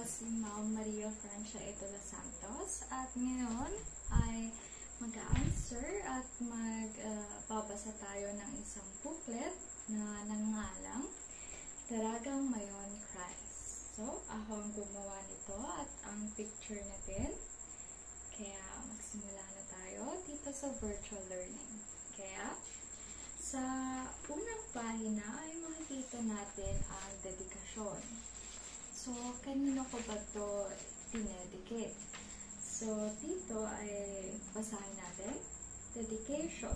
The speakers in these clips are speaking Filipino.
si Ma'am Maria Francia Etola Santos at ngayon ay mag-answer at magbabasa tayo ng isang booklet na nangalang Daragang Mayon Cries. So, ako ang gumawa nito at ang picture natin. Kaya magsimula na tayo dito sa virtual learning. Kaya, sa unang pahina ay makikita natin ang dedikasyon. So, kanino ko ba ito dinedicate? So, dito ay basahin natin. Dedication.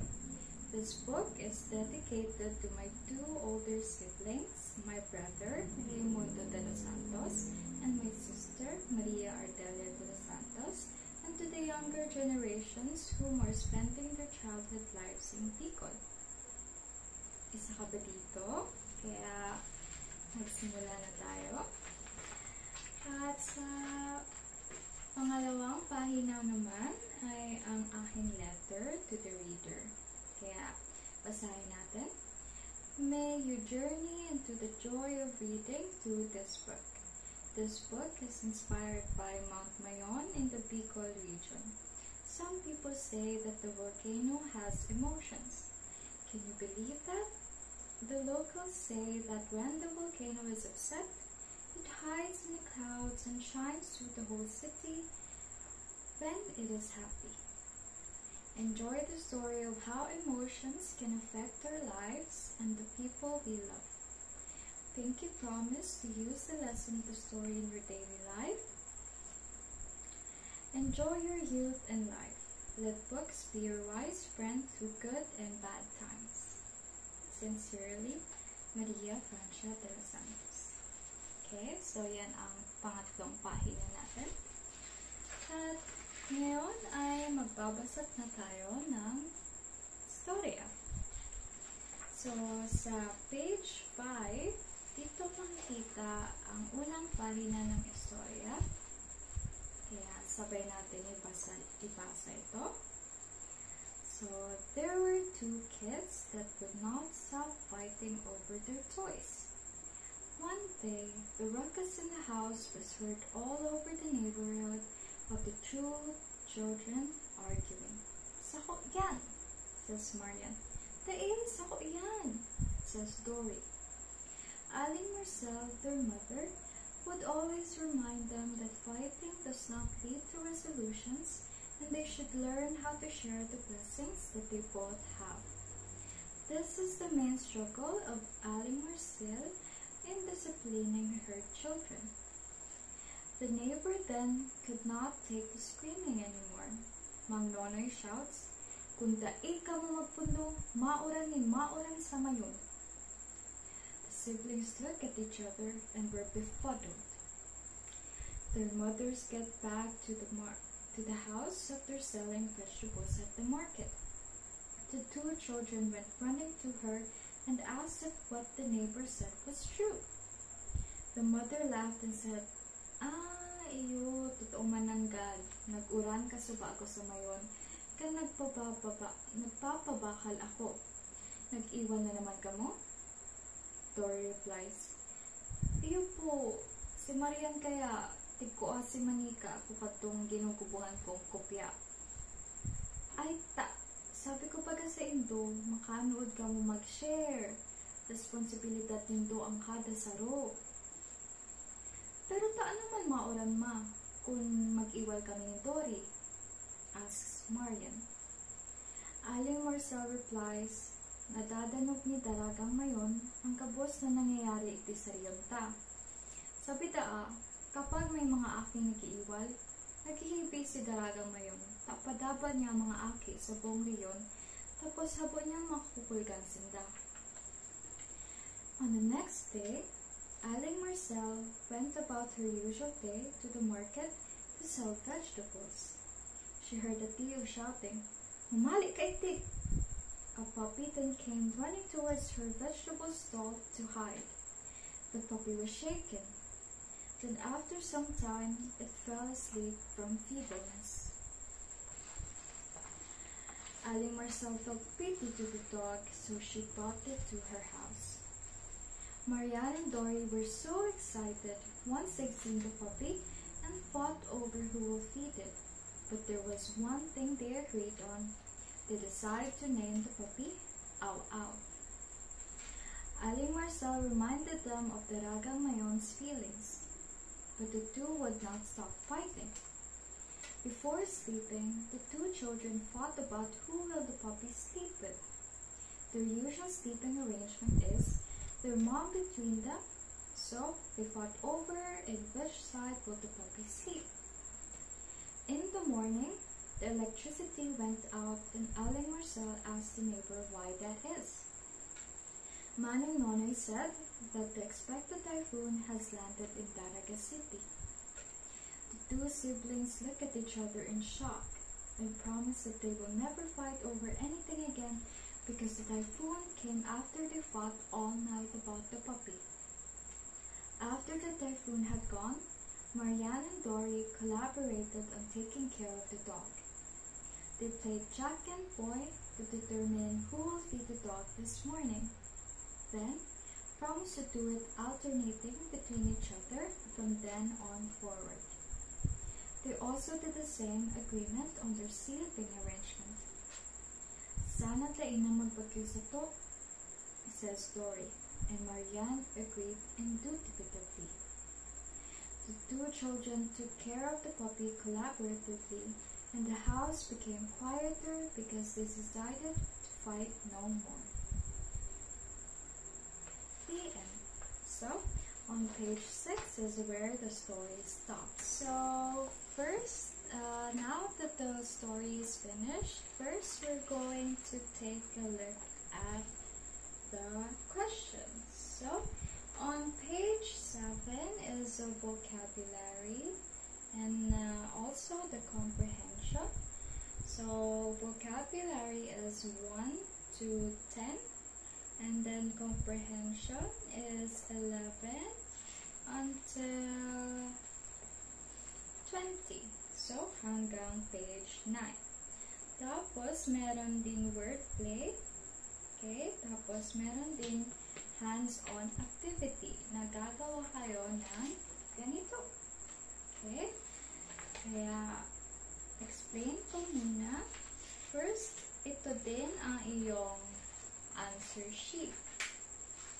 This book is dedicated to my two older siblings, my brother, Raimundo de los Santos, and my sister, Maria Ardelia de los Santos, and to the younger generations whom are spending their childhood lives in Bicol. Isa ka ba dito? Kaya, magsimula na tayo. At sa pangalawang pahina naman ay ang aking letter to the reader. Kaya, basahin natin. May you journey into the joy of reading through this book. This book is inspired by Mount Mayon in the Bicol region. Some people say that the volcano has emotions. Can you believe that? The locals say that when the volcano is upset, it hides in the clouds and shines through the whole city when it is happy. Enjoy the story of how emotions can affect our lives and the people we love. Pinky promised to use the lesson of the story in your daily life. Enjoy your youth and life. Let books be your wise friend through good and bad times. Sincerely, Maria Francia de los Santos. Okay, so yan ang pangatlong pahina natin. At ngayon ay magbabasa na tayo ng storya. So, sa page 5, dito makikita ang unang pahina ng istorya. Kaya sabay natin ibasa ito. So, there were two kids that would not stop fighting over their toys. One day, the ruckus in the house was heard all over the neighborhood of the two children arguing. Sako yan, says Marian. Sako yan, says Dory. Aling Marcel, their mother, would always remind them that fighting does not lead to resolutions and they should learn how to share the blessings that they both have. This is the main struggle of Aling Marcel in disciplining her children. The neighbor then could not take the screaming anymore. Mang Nonoy shouts, "Kung dai ka mo magpundo, mauran ni mauran sa mayon." The siblings look at each other and were befuddled. Their mothers get back to the house after selling vegetables at the market. The two children went running to her and asked if what the neighbor said was true. The mother laughed and said, iyo, totoo mananggad. Nag-uran ka suba ako sa mayon, ka nagpapabakal ako. Nag-iwan na naman ka mo? Dory replies, iyo po, si Marian kaya, tigkoa si Manika, ako katong ginugubuhan kong kopya. Ay ta, sabi ko pag sa Indo, makanood ka mo mag-share. Responsibilidad nindo ang kada saro. Pero taan naman mauran ma, kung mag-iwal kami ni Dory? Asks Marian. Aling Marcel replies, nadadanog ni Daragang Mayon ang kabos na nangyayari iti sa riyon ta. Sabi taa, kapag may mga aking nag-iiwal, naghihibi si Daragang Mayon, tapadaban niya mga aki sa buong riyon, tapos habon niyang makukupulgan sinda. On the next day, Aling Marcel went about her usual day to the market to sell vegetables. She heard a tiyo shouting, "Humali ka iti!" A puppy then came running towards her vegetable stall to hide. The puppy was shaken. Then after some time, it fell asleep from feebleness. Aling Marcel felt pity to the dog, so she brought it to her house. Marianne and Dory were so excited once they'd seen the puppy and fought over who will feed it. But there was one thing they agreed on. They decided to name the puppy Au Au. Aling Marcel reminded them of Daragang Mayon's feelings, but the two would not stop fighting. Before sleeping, the two children fought about who will the puppy sleep with. Their usual sleeping arrangement is their mom between them, so they fought over in which side will the puppy sleep. In the morning, the electricity went out and Aling Marcel asked the neighbor why that is. Manong Nonoy said that the expected typhoon has landed in Daraga City. The two siblings looked at each other in shock and promised that they will never fight over anything again because the typhoon came after they fought all night about the puppy. After the typhoon had gone, Marianne and Dory collaborated on taking care of the dog. They played Jack and Boy to determine who will feed the dog this morning. Then, promised to do it alternating between each other from then on forward. They also did the same agreement on their sleeping arrangement. Sana tayo na magbagyo sa to, says Dory, and Marianne agreed indubitably. The two children took care of the puppy collaboratively, and the house became quieter because they decided to fight no more. The end. So, on page 6 is where the story stops. So, first, now that the story is finished, first we're going to take a look at the questions. So, on page 7 is a vocabulary and also the comprehension. So, vocabulary is 1 to 10, and then comprehension is 11 until 20. So, hanggang page 9. Tapos, meron din wordplay. Okay? Tapos, meron din hands-on activity na gagawa kayo ng ganito. Okay? Kaya, explain ko muna. First, ito din ang iyong answer sheet.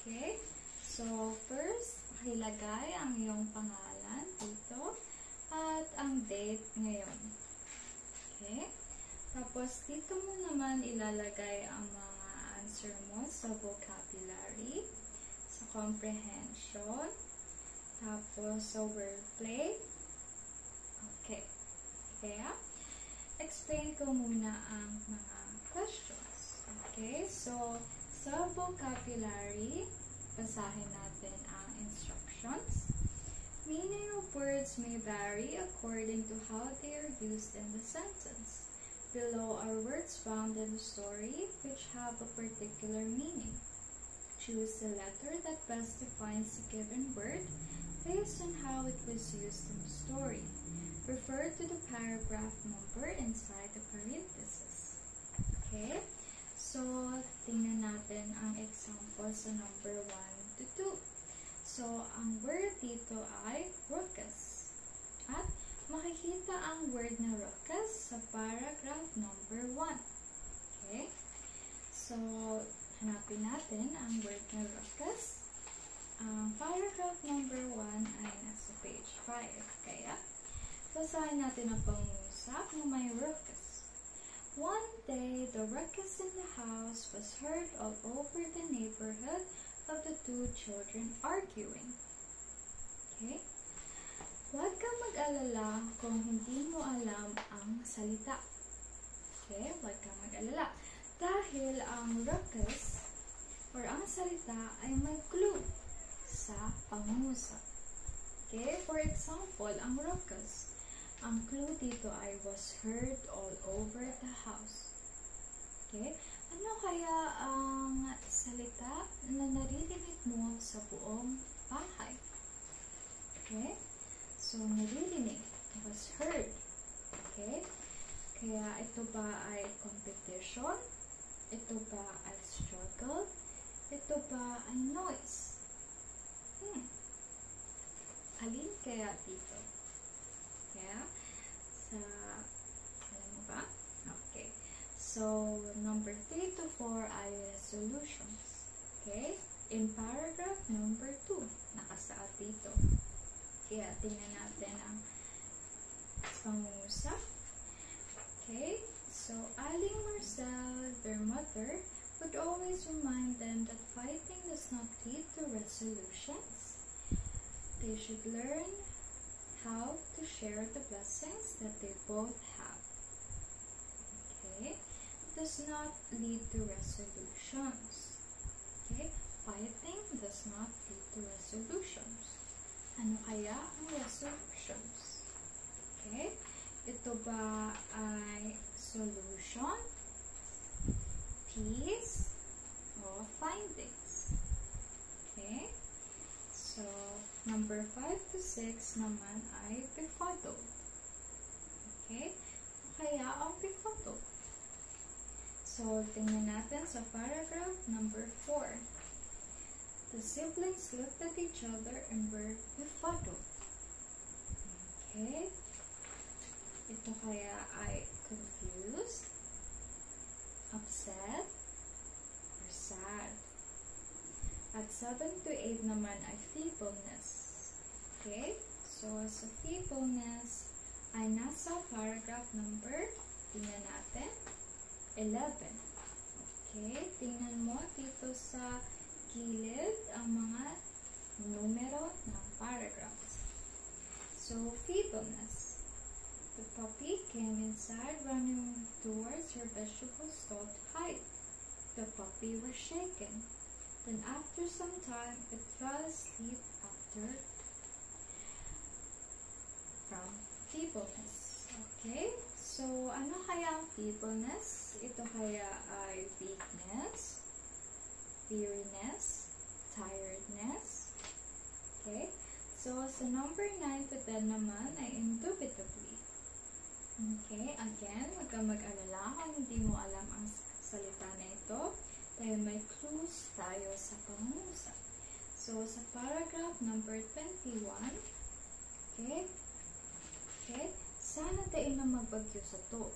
Okay? So, first, pakilagay ang iyong pangalan dito at ang date ngayon. Okay? Tapos, dito mo naman ilalagay ang mga answer mo sa vocabulary, sa comprehension, tapos sa wordplay. Okay. Kaya, explain ko muna ang mga questions. Okay? So, sa vocabulary, basahin natin ang instructions. Meaning of words may vary according to how they are used in the sentence. Below are words found in the story which have a particular meaning. Choose the letter that best defines the given word based on how it was used in the story. Refer to the paragraph number inside the parenthesis. Okay? So, tingnan natin ang example sa number 1 to 2. So, ang word dito ay ruckus. At makikita ang word na ruckus sa paragraph number 1. Okay? So, hanapin natin ang word na ruckus. Ang paragraph number 1 ay nasa page 5. Kaya, basahin natin ang pangungusap na may ruckus. One day, the ruckus in the house was heard all over the neighborhood of the two children arguing. Okay? Huwag kang mag-alala kung hindi mo alam ang salita. Okay? Huwag kang mag-alala. Dahil ang ruckus or ang salita ay may clue sa pangungusap. Okay? For example, ang ruckus. Ang clue dito ay was heard all over the house. Okay? Ano kaya ang salita na naririnig mo sa buong bahay? Okay? So, naririnig. Was heard. Okay? Kaya ito ba ay competition? Ito ba ay struggle? Ito ba ay noise? alin kaya dito? Kaya, alam mo ba? Okay. So, number 3 to 4 ay resolutions. Okay? In paragraph number 2, nakasaad dito. Kaya, tingnan natin ang pangungusap. Okay? So, Aling Marcel, their mother, would always remind them that fighting does not lead to resolutions. They should learn how to share the blessings that they both have. Okay? Does not lead to resolutions. Okay? Fighting does not lead to resolutions. Ano kaya ang resolutions? Okay? Ito ba ay solution, peace, o findings? Okay? So, number 5 to 6 naman ay befuddled. Okay? Kaya ang befuddled. So, tingnan natin sa paragraph number 4. The siblings looked at each other and were befuddled. Okay? Ito kaya ay confused, upset, or sad. At 7 to 8 naman ay feebleness. Okay? So, sa feebleness ay nasa paragraph number, tingnan natin, 11. Okay? Tingnan mo dito sa gilid ang mga numero ng paragraphs. So, feebleness. The puppy came inside running towards her vegetable stall to hide. The puppy was shaken. Then after some time, it fell asleep from feebleness. Okay? So, ano kaya ang feebleness? Ito kaya ay weakness, weariness, tiredness. Okay? So, sa number 9 to 10 naman ay indubitably. Okay? Again, huwag kang mag-alala kung hindi mo alam ang salita na ito. Dahil may clues tayo sa pangungusap. So, sa paragraph number 21, okay? Okay? Sana tayo na magbagyo sa to.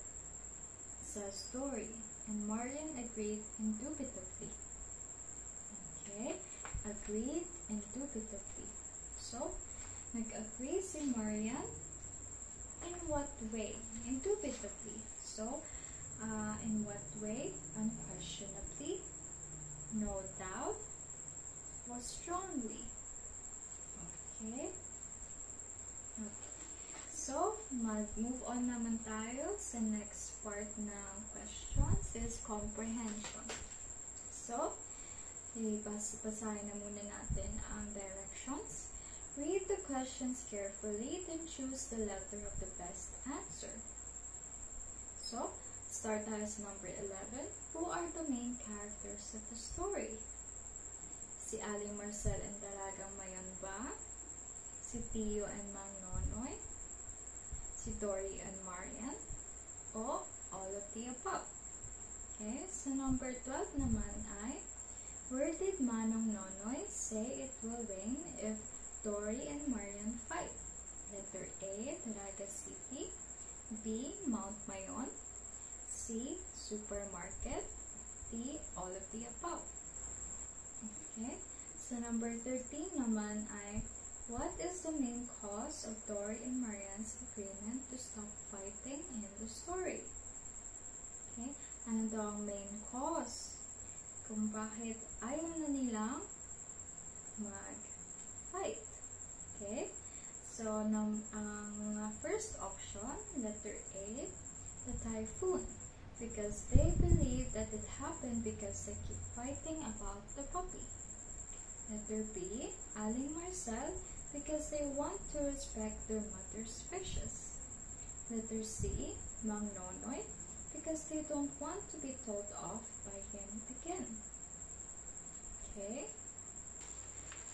Sa story. And Marian agreed indubitably. Okay? Agreed indubitably. So, nag-agree si Marian. In what way? Indubitably. So, in what way? Unquestionably, no doubt, or strongly. Okay? So, mag-move on naman tayo sa next part ng questions is comprehension. So, basahin na muna natin ang directions. Read the questions carefully, then choose the letter of the best answer. So, start tayo sa number 11. Who are the main characters of the story? Si Aling Marcel and Dalagang Mayon ba? Si Tio and Mang Nonoy? Si Dory and Marian? O all of the above? Okay, so number 12 naman ay, where did Manong Nonoy say it will rain if Dory and Marian fight? Letter A, Dalaga City. B, Mount Mayon. C, supermarket. D, all of the above. Okay, so number 13 naman ay, what is the main cause of Dory and Marian's agreement to stop fighting in the story? Okay, ano daw ang main cause kung bakit ayaw na nilang mag-fight? Okay, so ang first option, letter A, the typhoon, because they believe that it happened because they keep fighting about the puppy. Letter B, Aling Marcel, because they want to respect their mother's wishes. Letter C, Mang Nonoy, because they don't want to be told off by him again. Okay?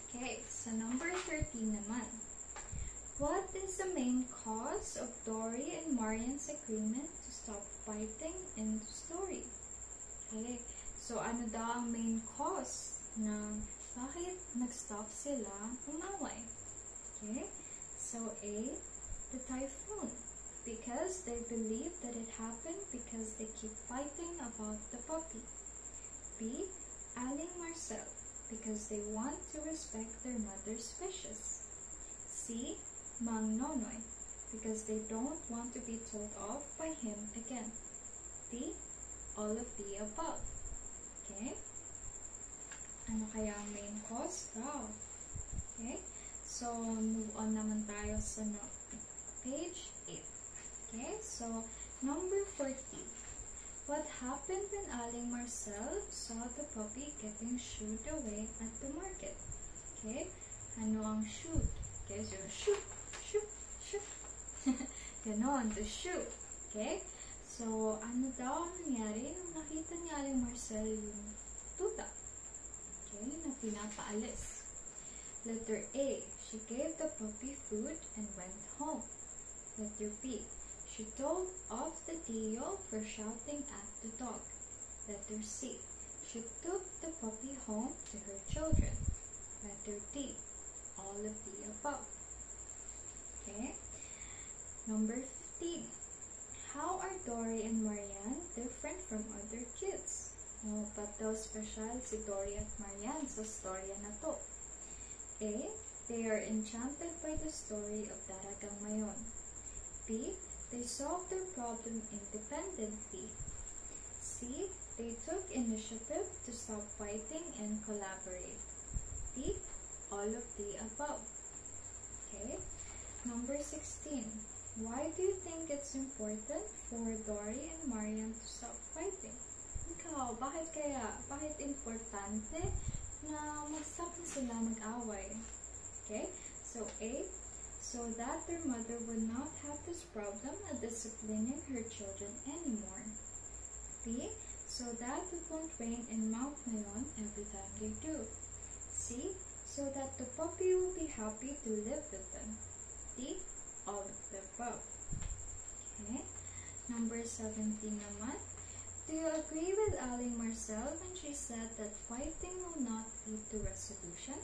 Okay, so number 13 naman. What is the main cause of Dory and Marian's agreement to stop fighting in the story? Okay, so ano daw ang main cause ng bakit nag-stop sila umaway? Okay, So A, the typhoon, because they believe that it happened because they keep fighting about the puppy. B, Aling Marcel, because they want to respect their mother's wishes. C, Mang Nonoy, because they don't want to be told off by him again. D, all of the above. Okay? Ano kaya ang main cause daw? Okay? So, move on naman tayo sa page 8. Okay? So, number 14. What happened when Aling Marcel saw the puppy getting shooed away at the market? Okay? Ano ang shoot? Okay? So, shoot, shoot, shoot. Ganon, to shoot. Okay? So, ano daw ang nangyari nung nakita ni Aling Marcel yung tuta? Okay? Na pinapaalis. Letter A, she gave the puppy food and went home. Letter B, she told off the Tio for shouting at the dog. Letter C, she took the puppy home to her children. Letter D, all of the above. Okay? Number 15. How are Dory and Marianne different from other kids? Oh, ba't daw special si Dory at Marianne sa storya na to? A, they are enchanted by the story of Daragang Mayon. B, they solved their problem independently. C, they took initiative to stop fighting and collaborate. D, all of the above. Okay? Number 16. Why do you think it's important for Dory and Marianne to stop fighting? Ikaw, bakit importante na mag-stop na sila mag-away? Okay? So, A, so that their mother would not have this problem of disciplining her children anymore. B, so that it won't rain in Mount Mayon every time they do. C, so that the puppy will be happy to live with them. D, all of the above. Okay? Number 17 naman. Do you agree with Aling Marcel when she said that fighting will not lead to resolution?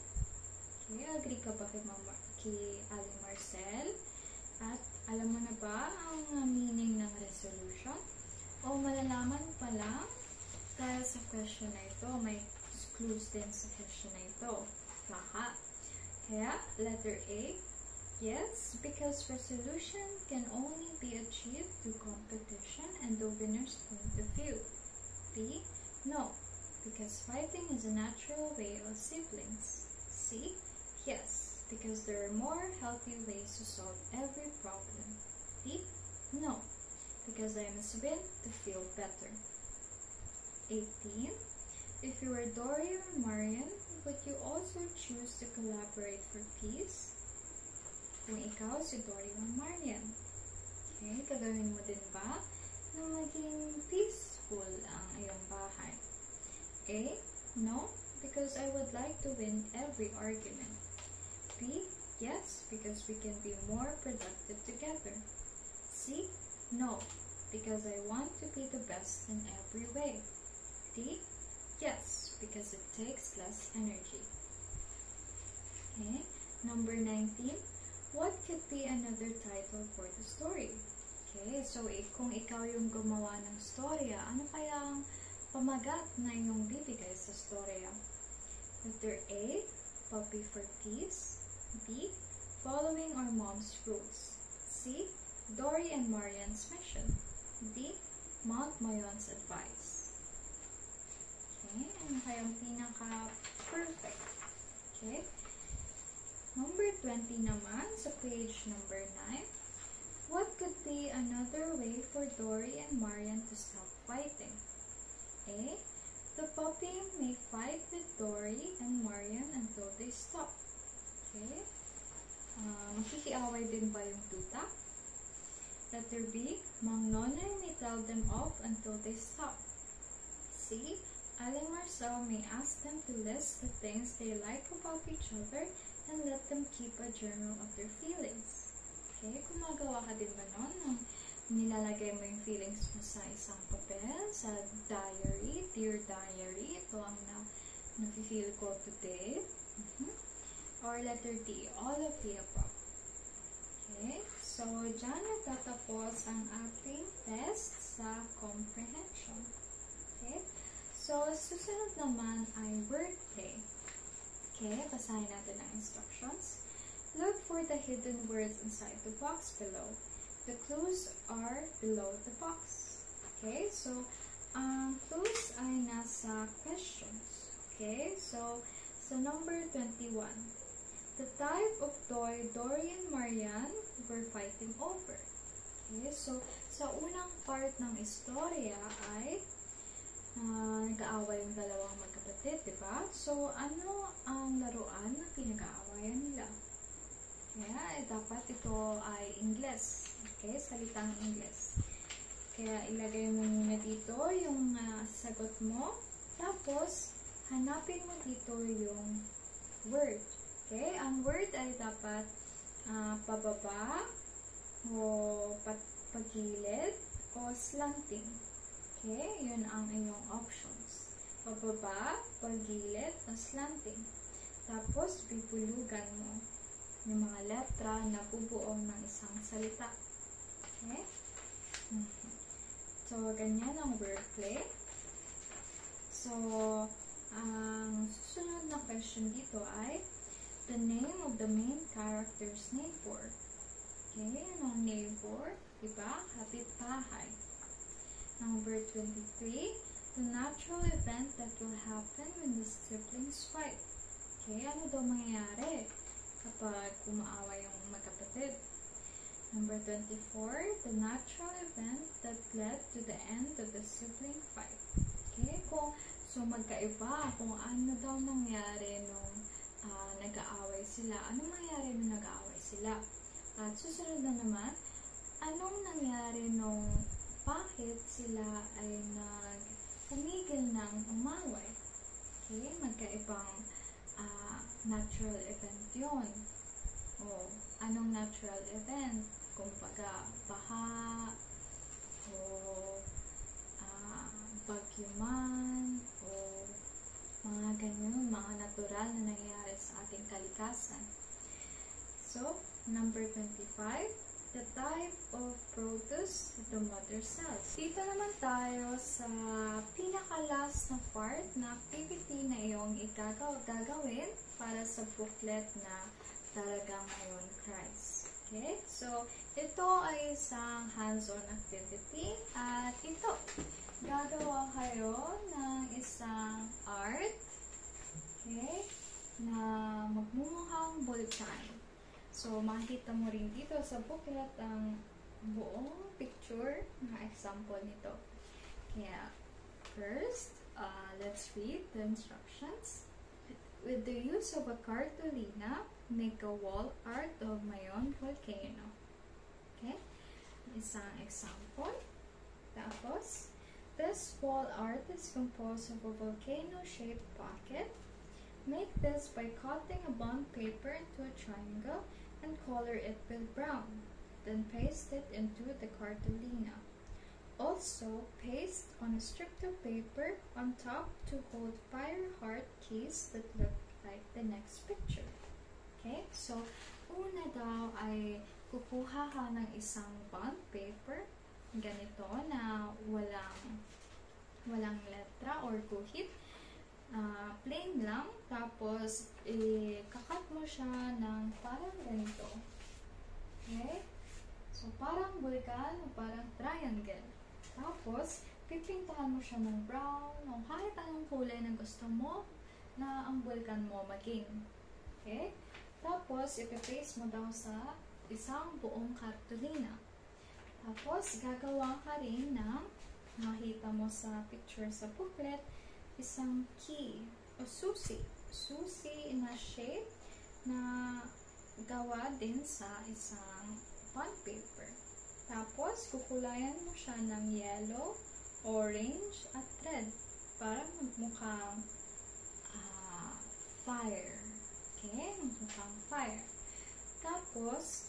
Okay, agree ka ba kay Aling Marcel? At alam mo na ba ang meaning ng resolution? O malalaman pa lang dahil sa question na ito, may clues din sa question na ito. Baka. Kaya, letter A, yes, because resolution can only be achieved through competition and the winner's point of view. B, no, because fighting is a natural way of siblings. C, yes, because there are more healthy ways to solve every problem. D, no, because I must win to feel better. 18. If you were Dory or Marian, would you also choose to collaborate for peace? Kung ikaw si Dory o Marian, okay, gagawin mo din ba na maging peaceful ang iyong bahay? A, no, because I would like to win every argument. B, yes, because we can be more productive together. C, no, because I want to be the best in every way. D, yes, because it takes less energy. Okay, number 19. What could be another title for the story? Okay, so kung ikaw yung gumawa ng storya, ano kaya ang pamagat na iyong bibigay sa storya? Letter A, Puppy for Peace. B, Following Our Mom's Rules. C, Dory and Marian's Mission. D, Mount Mayon's Advice. Okay, ano kaya ang pinaka-perfect? Okay. Number 20 naman, sa page number 9. What could be another way for Dory and Marian to stop fighting? A, the puppy may fight with Dory and Marian until they stop. Okay? Makikiaway din ba yung tuta? Letter B, Mang Nonoy may tell them off until they stop. C, Aling Marcel may ask them to list the things they like about each other and let them keep a journal of their feelings. Okay? Gumagawa ka din ba nun? Nilalagay mo yung feelings mo sa isang papel, sa diary, dear diary. Ito ang na-feel ko today. Or letter D, all of the above. Okay? So, dyan nagtatapos ang ating test sa comprehension. Okay? So, susunod naman ay wordplay. Okay? Basahin natin ang instructions. Look for the hidden words inside the box below. The clues are below the box. Okay? So, ang clues ay nasa questions. Okay? So, sa number 21, the type of toy Dory and Marian were fighting over. Okay? So, sa unang part ng istorya ay nag-aaway yung dalawang magkapatid, diba? So, ano ang laruan na pinag-aawayan nila? Kaya, dapat ito ay Ingles. Okay? Salitang Ingles. Kaya, ilagay mo muna dito yung sagot mo. Tapos, hanapin mo dito yung word. Okay? Ang word ay dapat pababa, o pagilid, o slanting. Okay? Yun ang iyong options. Pababa, pagilid, o slanting. Tapos, bibulugan mo yung mga letra na bubuo ng isang salita. Okay? So, ganyan ang wordplay. So, ang susunod na question dito ay the name of the main character's neighbor. Okay? Ano ang neighbor? Diba? Kapitbahay. Number 23, the natural event that will happen when the siblings fight. Okay, ano daw mangyayari kapag umaaway yung magkapatid? Number 24, the natural event that led to the end of the sibling fight. Okay, so magkaiba kung ano daw nangyari nung nag-aaway sila. Anong mangyayari nung nag-aaway sila? At susunod na naman, anong nangyari nung bakit sila ay nagpumigil ng umaway? Okay, magkaibang natural event yun. O, anong natural event? Kumbaga, baha, o bagyo man, o mga ganyan, mga natural na nangyayari sa ating kalikasan. So, number 25, the type of produce the mother sells. Dito naman tayo sa pinaka-last na part na activity na iyong gagawin para sa booklet na Talagang Mayon Christ. Okay? So, ito ay isang hands-on activity at ito, gagawa kayo ng isang art, okay, na magmumukhang bulkan. So, makikita mo rin dito sa booklet ang buong picture na example nito. Kaya, first, let's read the instructions. With the use of a cartolina, make a wall art of Mayon volcano. Okay? Isang example. Tapos, this wall art is composed of a volcano-shaped pocket. Make this by cutting a bond paper into a triangle and color it with brown. Then paste it into the cartolina. Also, paste on a strip of paper on top to hold fire heart keys that look like the next picture. Okay? So, una daw ay kukuha ka ng isang bond paper, ganito na walang letra or guhit. Plain lang, tapos kakat mo siya ng parang ganito. Okay? So, parang bulkan o parang triangle. Tapos, pipintahan mo siya ng brown o kahit anong kulay na gusto mo na ang bulkan mo maging. Okay? Tapos, ipipaste mo daw sa isang buong cartolina. Tapos, gagawa ka rin ng makita mo sa picture sa booklet, isang key o susi. Susi na shape na gawa din sa isang bond paper. Tapos, kukulayan mo siya ng yellow, orange, at red para magmukhang fire. Okay? Magmukhang fire. Tapos,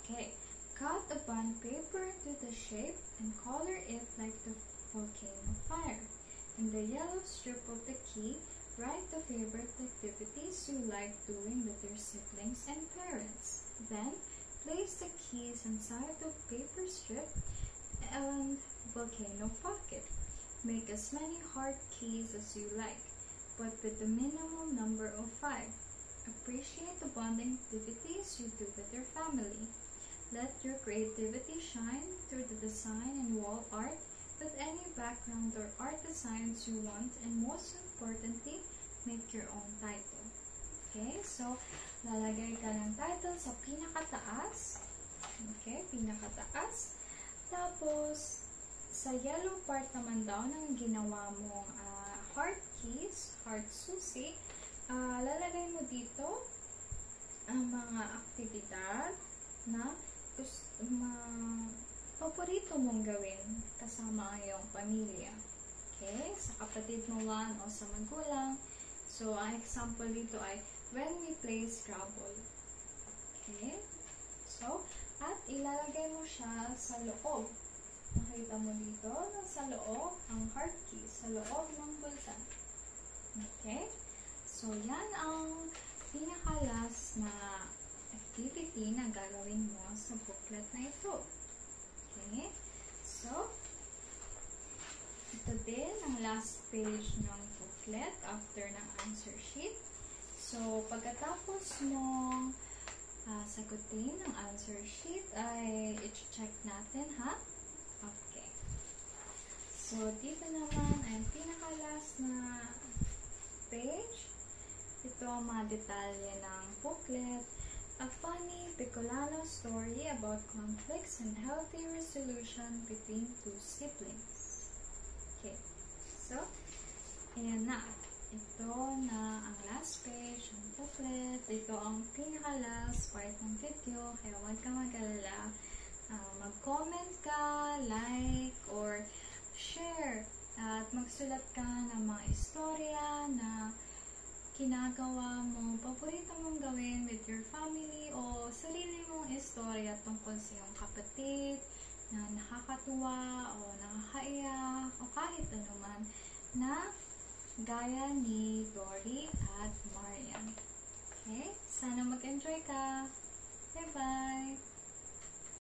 okay, cut the bond paper into the shape and color it like the volcano fire. In the yellow strip of the key, write the favorite activities you like doing with your siblings and parents. Then, place the keys inside the paper strip and volcano pocket. Make as many heart keys as you like, but with the minimum number of 5. Appreciate the bonding activities you do with your family. Let your creativity shine through the design and wall art with any background or art designs you want, and most importantly, make your own title. Okay, so lalagay ka ng title sa pinakataas. Okay, pinakataas. Tapos, sa yellow part naman daw ng ginawa mong heart keys, heart susi, lalagay mo dito ang mga aktibidad na paborito mong gawin kasama ang iyong pamilya. Okay? Sa kapatid mo man o sa magulang. So, ang example dito ay when we play Scrabble. Okay? So, at ilalagay mo siya sa loob. Nakita mo dito, sa loob, ang heart key, sa loob ng bulsa. Okay? So, yan ang pinaka-last na activity na gagawin mo sa booklet na ito. Okay? So, ito din ang last page ng booklet after ng answer sheet. So, pagkatapos mong sagutin ang answer sheet, ay i-check natin, ha? Okay. So, dito naman ay pinaka-last na page. Ito ang mga detalye ng booklet. A funny Bicolano story about conflicts and healthy resolution between two siblings. Okay. So, ayan na. Ito na ang last page ng booklet. Ito ang pinaka-last part ng video. Kaya huwag ka mag-alala. Mag-comment ka, like, or share. At magsulat ka ng mga istorya na ginagawa mo, paborito mong gawin with your family, o sarili mong istorya tungkol sa iyong kapatid na nakakatuwa o nakakaiyak o kahit anuman na gaya ni Dory at Marian. Okay? Sana mag-enjoy ka. Bye-bye!